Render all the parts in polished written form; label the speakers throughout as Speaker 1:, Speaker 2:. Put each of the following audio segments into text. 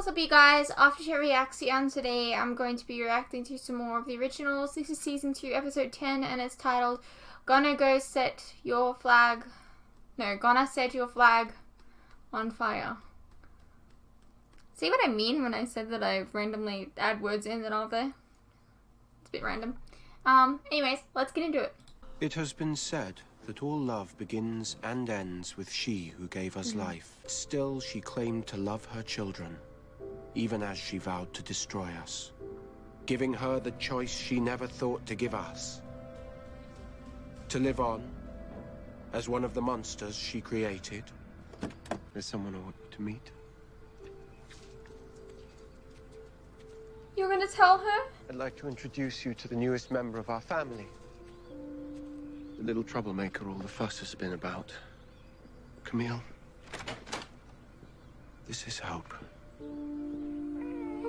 Speaker 1: What's up, you guys? After Reaction. Today I'm going to be reacting to some more of the originals. This is season 2 episode 10 and it's titled Gonna Set Your Flag on Fire. See what I mean when I said that I randomly add words in that aren't there? It's a bit random. Anyways, let's get into it.
Speaker 2: It has been said that all love begins and ends with she who gave us life. Still, she claimed to love her children, even as she vowed to destroy us, giving her the choice she never thought to give us. To live on, as one of the monsters she created. There's someone I want you to meet.
Speaker 1: You're gonna tell her?
Speaker 2: I'd like to introduce you to the newest member of our family. The little troublemaker all the fuss has been about. Camille. This is Hope.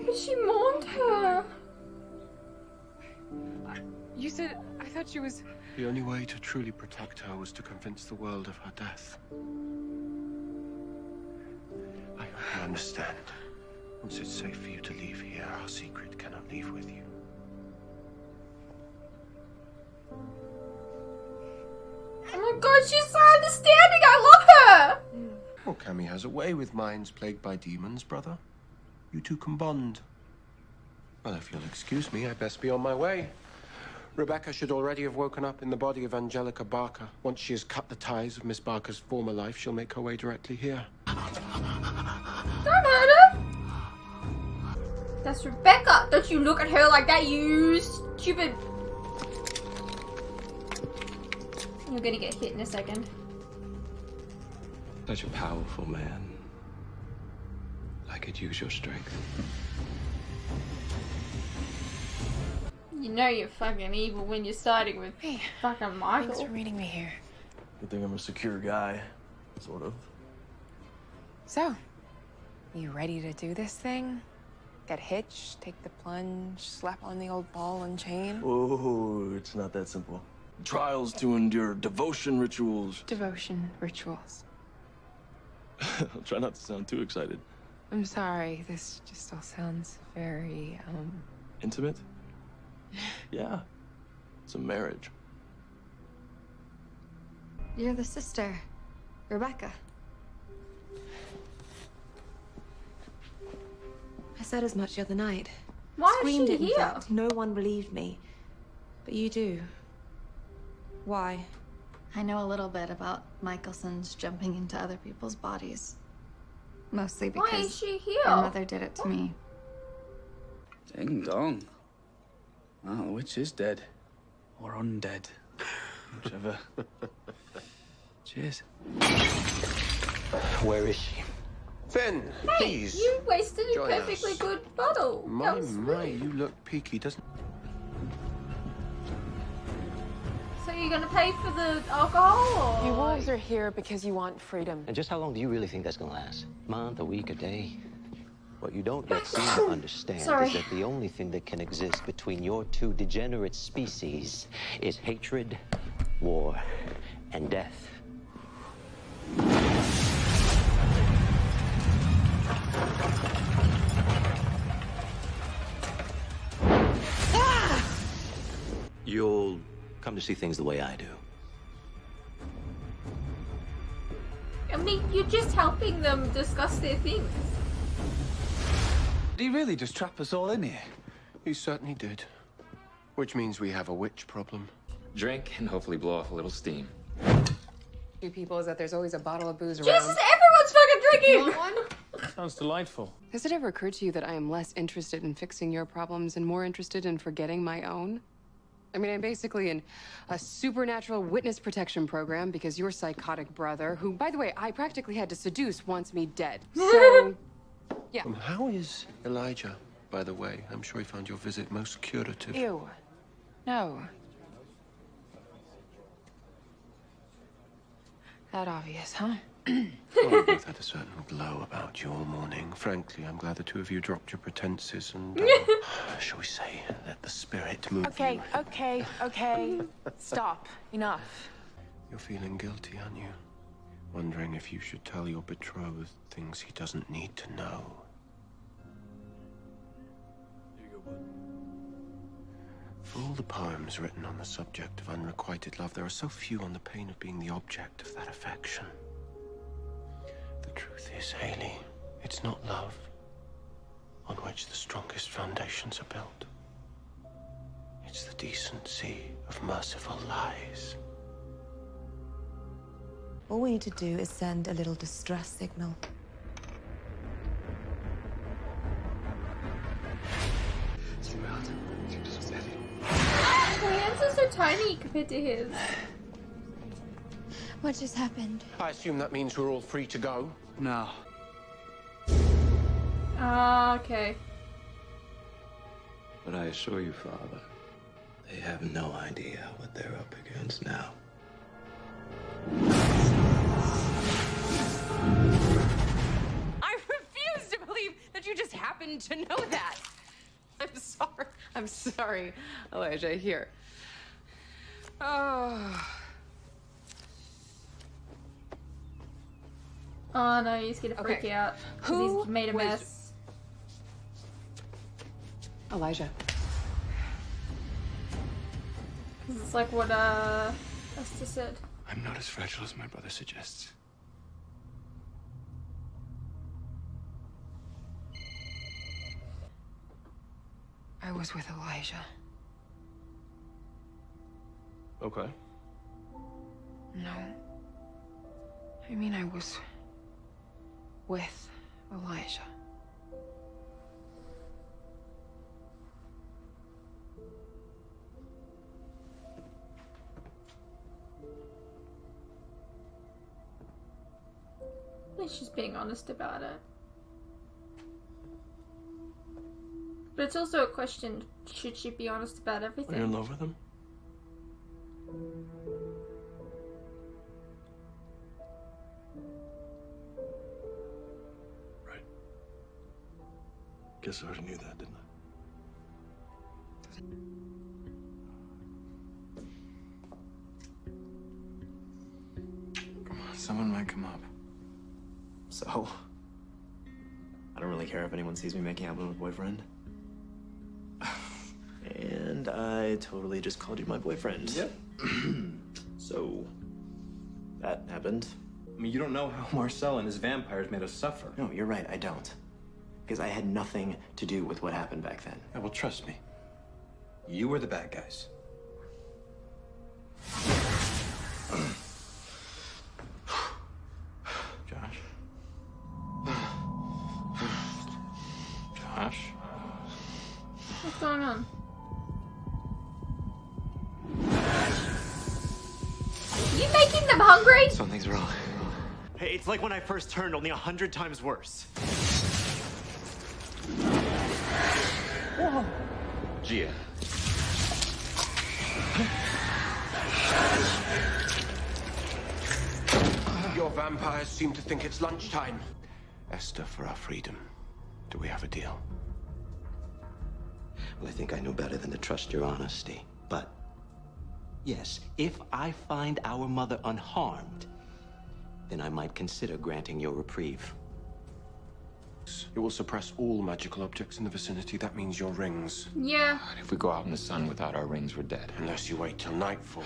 Speaker 1: But she mourned her.
Speaker 3: You said, I thought she was...
Speaker 2: The only way to truly protect her was to convince the world of her death. I hope you understand. Once it's safe for you to leave here, our secret cannot leave with you.
Speaker 1: Oh my god, she's so understanding! I love her!
Speaker 2: Well, Cammy has a way with minds plagued by demons, brother. You two can bond. Well, if you'll excuse me, I best be on my way. Rebecca should already have woken up in the body of Angelica Barker. Once she has cut the ties of Miss Barker's former life, she'll make her way directly here.
Speaker 1: Don't hurt her! That's Rebecca! Don't you look at her like that, you stupid... You're gonna get hit in a second.
Speaker 4: Such a powerful man. I could use your strength.
Speaker 1: You know you're fucking evil when you're siding with fucking Michael.
Speaker 3: Thanks for meeting me here.
Speaker 5: Good thing I'm a secure guy. Sort of.
Speaker 3: So, you ready to do this thing? Get hitched, take the plunge, slap on the old ball and chain?
Speaker 5: Oh, it's not that simple. Trials to endure, devotion rituals.
Speaker 3: Devotion rituals.
Speaker 5: I'll try not to sound too excited.
Speaker 3: I'm sorry, this just all sounds very,
Speaker 5: Intimate? Yeah. It's a marriage.
Speaker 6: You're the sister, Rebecca. I said as much the other night.
Speaker 1: Why
Speaker 6: Screamed
Speaker 1: is
Speaker 6: it,
Speaker 1: she
Speaker 6: in
Speaker 1: here?
Speaker 6: fact. No one believed me. But you do. Why?
Speaker 7: I know a little bit about Mikaelson's jumping into other people's bodies. Mostly
Speaker 1: Why is
Speaker 7: because
Speaker 1: she here?
Speaker 7: your mother did it to me.
Speaker 4: Ding dong. Well, the witch is dead. Or undead. Whichever. Cheers.
Speaker 2: Where is she? Finn,
Speaker 1: Hey,
Speaker 2: please.
Speaker 1: you wasted a
Speaker 2: join
Speaker 1: perfectly
Speaker 2: us.
Speaker 1: good bottle. That
Speaker 2: My,
Speaker 1: was sweet.
Speaker 2: you look peaky, doesn't...
Speaker 1: So you're gonna pay for the alcohol, or...?
Speaker 3: You wolves are here because you want freedom.
Speaker 8: And just how long do you really think that's gonna last? Month, a week, a day? What you don't yet seem to understand
Speaker 1: Sorry.
Speaker 8: is that the only thing that can exist between your two degenerate species is hatred, war, and death. You'll come to see things the way I do.
Speaker 1: I mean, you're just helping them discuss their things.
Speaker 4: Did he really just trap us all in here?
Speaker 2: He certainly did. Which means we have a witch problem.
Speaker 9: Drink and hopefully blow off a little steam.
Speaker 3: You people is that there's always a bottle of booze around.
Speaker 1: Jesus, everyone's fucking drinking!
Speaker 5: Sounds delightful.
Speaker 3: Has it ever occurred to you that I am less interested in fixing your problems and more interested in forgetting my own? I mean, I'm basically in a supernatural witness protection program because your psychotic brother, who, by the way, I practically had to seduce, wants me dead. So, yeah.
Speaker 2: How is Elijah, by the way? I'm sure he found your visit most curative.
Speaker 3: Ew. No. That obvious, huh?
Speaker 2: Well, you both had a certain glow about you all morning. Frankly, I'm glad the two of you dropped your pretenses and, shall we say, let the spirit move you.
Speaker 3: Okay. Stop. Enough.
Speaker 2: You're feeling guilty, aren't you? Wondering if you should tell your betrothed things he doesn't need to know. Of all the poems written on the subject of unrequited love, there are so few on the pain of being the object of that affection. The truth is, Haley, it's not love on which the strongest foundations are built. It's the decency of merciful lies.
Speaker 6: All we need to do is send a little distress signal.
Speaker 1: My hands are so tiny compared to his.
Speaker 7: What just happened?
Speaker 2: I assume that means we're all free to go.
Speaker 4: No.
Speaker 1: Ah, okay.
Speaker 4: But I assure you, Father, they have no idea what they're up against now.
Speaker 3: I refuse to believe that you just happened to know that. I'm sorry, Elijah. Here. Oh.
Speaker 1: Oh no, he's gonna freak
Speaker 3: Okay.
Speaker 1: out. 'Cause
Speaker 3: Who
Speaker 1: he's made a
Speaker 3: was-
Speaker 1: mess.
Speaker 3: Elijah.
Speaker 1: 'Cause it's like what Esther said.
Speaker 4: I'm not as fragile as my brother suggests.
Speaker 3: I was with Elijah.
Speaker 5: Okay.
Speaker 3: No. I mean, I was with Elijah.
Speaker 1: At least she's being honest about it. But it's also a question, should she be honest about everything?
Speaker 5: Are you in love with him? Right. Guess I already knew that, didn't I?
Speaker 4: Come on, someone might come up.
Speaker 10: So, I don't really care if anyone sees me making out with my boyfriend. And I totally just called you my boyfriend.
Speaker 4: Yep.
Speaker 10: So, that happened.
Speaker 11: I mean, you don't know how Marcel and his vampires made us suffer.
Speaker 10: No, you're right, I don't. Because I had nothing to do with what happened back then.
Speaker 11: Yeah, well, trust me. You were the bad guys. Josh? Josh?
Speaker 1: What's going on? Are you making them hungry?
Speaker 10: Something's wrong. Hey, it's like when I first turned, only 100 times worse.
Speaker 9: Whoa. Gia.
Speaker 2: Your vampires seem to think it's lunchtime. Esther, for our freedom, do we have a deal?
Speaker 8: Well, I think I know better than to trust your honesty. But, yes, if I find our mother unharmed, then I might consider granting your reprieve.
Speaker 2: It will suppress all magical objects in the vicinity. That means your rings.
Speaker 1: Yeah.
Speaker 9: If we go out in the sun without our rings, we're dead.
Speaker 2: Unless you wait till nightfall.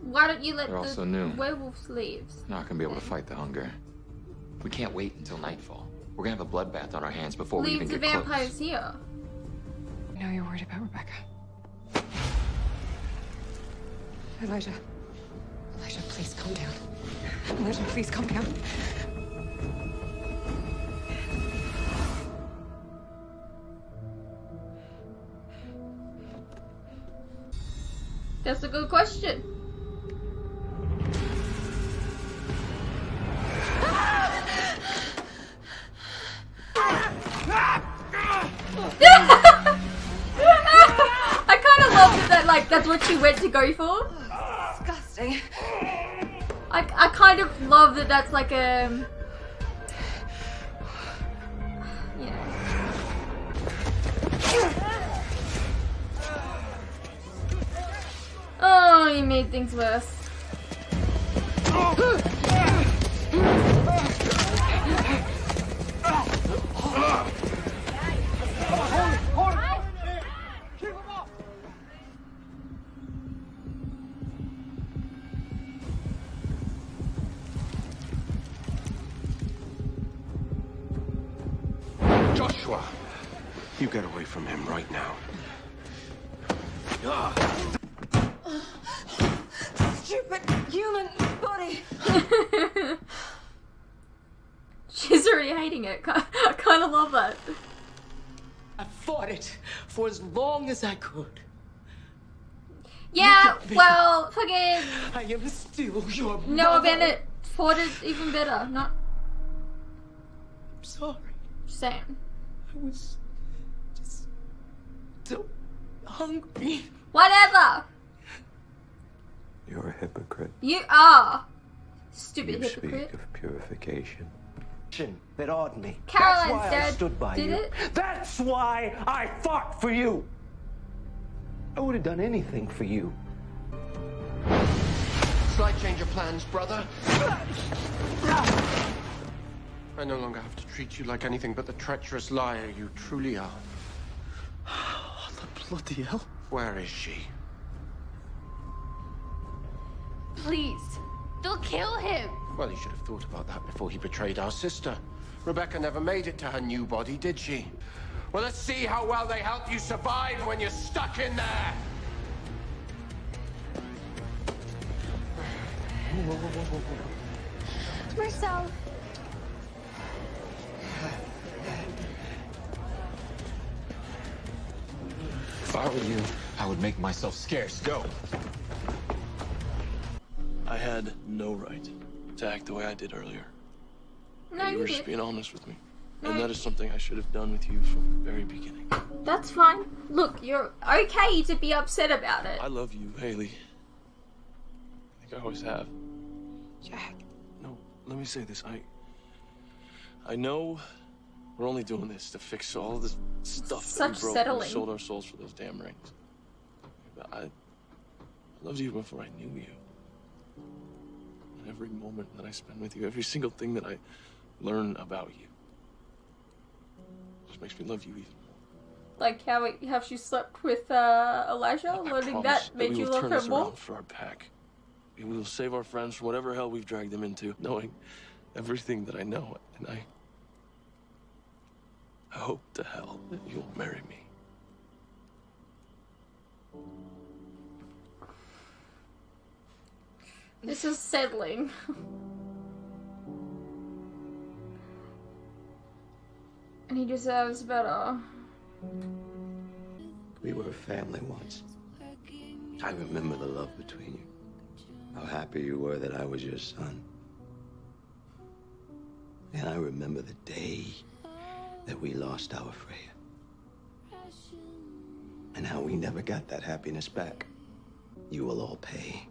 Speaker 1: Why don't you let
Speaker 9: They're
Speaker 1: the
Speaker 9: also new.
Speaker 1: werewolves leave?
Speaker 9: Not gonna be able to fight the hunger. We can't wait until nightfall. We're gonna have a bloodbath on our hands before we
Speaker 1: Leave
Speaker 9: even
Speaker 1: the
Speaker 9: get
Speaker 1: vampires
Speaker 9: close.
Speaker 1: here.
Speaker 3: I know you're worried about Rebecca. Elijah. Elijah, please calm down. Elijah, please calm down.
Speaker 1: That's a good question. I kind of love that, like, that's what she went to go for.
Speaker 3: Disgusting.
Speaker 1: I kind of love that that's like a... Yeah. Oh, you made things worse.
Speaker 2: Joshua! You get away from him right now.
Speaker 6: Stupid human body.
Speaker 1: She's already hating it. I kind of love that.
Speaker 8: I fought it for as long as I could.
Speaker 1: Yeah, well, fucking
Speaker 8: I am still your
Speaker 1: Noah
Speaker 8: mother.
Speaker 1: Bennett fought it even better. Not
Speaker 8: I'm sorry.
Speaker 1: saying.
Speaker 8: I was just so hungry.
Speaker 1: Whatever.
Speaker 4: You're a hypocrite.
Speaker 1: You are. Stupid
Speaker 4: You
Speaker 1: hypocrite.
Speaker 4: speak of purification.
Speaker 8: That awed me.
Speaker 1: Caroline's
Speaker 8: That's why I
Speaker 1: dad
Speaker 8: stood by
Speaker 1: did
Speaker 8: you.
Speaker 1: it?
Speaker 8: That's why I fought for you. I would have done anything for you.
Speaker 2: Slight change of plans, brother. I no longer have to treat you like anything but the treacherous liar you truly are.
Speaker 5: The bloody hell?
Speaker 2: Where is she?
Speaker 12: Please, they'll kill him.
Speaker 2: Well, he should have thought about that before he betrayed our sister. Rebecca never made it to her new body, did she? Well, let's see how well they help you survive when you're stuck in there.
Speaker 12: Marcel.
Speaker 9: If I were you, I would make myself scarce. Go.
Speaker 5: I had no right to act the way I did earlier.
Speaker 1: No,
Speaker 5: You
Speaker 1: you
Speaker 5: were just
Speaker 1: did.
Speaker 5: being honest with me.
Speaker 1: No.
Speaker 5: And that is something I should have done with you from the very beginning.
Speaker 1: That's fine. Look, you're okay to be upset about it.
Speaker 5: I love you, Haley. I think I always have.
Speaker 6: Jack.
Speaker 5: No, let me say this. I know we're only doing this to fix all this stuff that we
Speaker 1: Such
Speaker 5: broke
Speaker 1: settling.
Speaker 5: and sold our souls for those damn rings. But I loved you before I knew you. And every moment that I spend with you, every single thing that I learn about you, just makes me love you even more.
Speaker 1: Like how she slept with Elijah,
Speaker 5: I
Speaker 1: learning
Speaker 5: promise
Speaker 1: that made
Speaker 5: we
Speaker 1: you
Speaker 5: will
Speaker 1: love
Speaker 5: turn
Speaker 1: her
Speaker 5: this
Speaker 1: more.
Speaker 5: around for our pack. We will save our friends from whatever hell we've dragged them into, knowing everything that I know, and I hope to hell that you'll marry me.
Speaker 1: This is settling. And he deserves better.
Speaker 8: We were a family once. I remember the love between you. How happy you were that I was your son. And I remember the day that we lost our Freya. And how we never got that happiness back. You will all pay.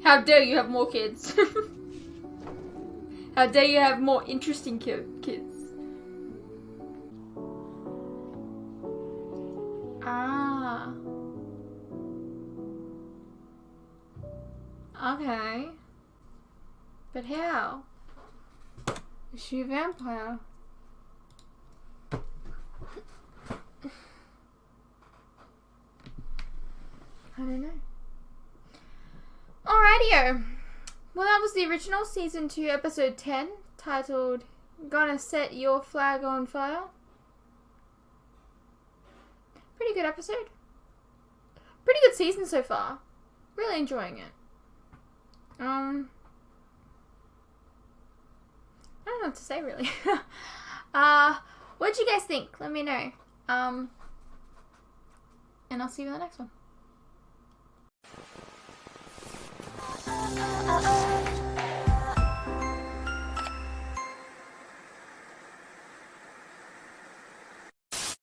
Speaker 1: How dare you have more kids? How dare you have more interesting kids? Ah. Okay. But how? Is she a vampire? I don't know. Alrighty-o. Well, that was the original Season 2, Episode 10, titled Gonna Set Your Flag on Fire. Pretty good episode. Pretty good season so far. Really enjoying it. I don't know what to say, really. What did you guys think? Let me know. And I'll see you in the next one.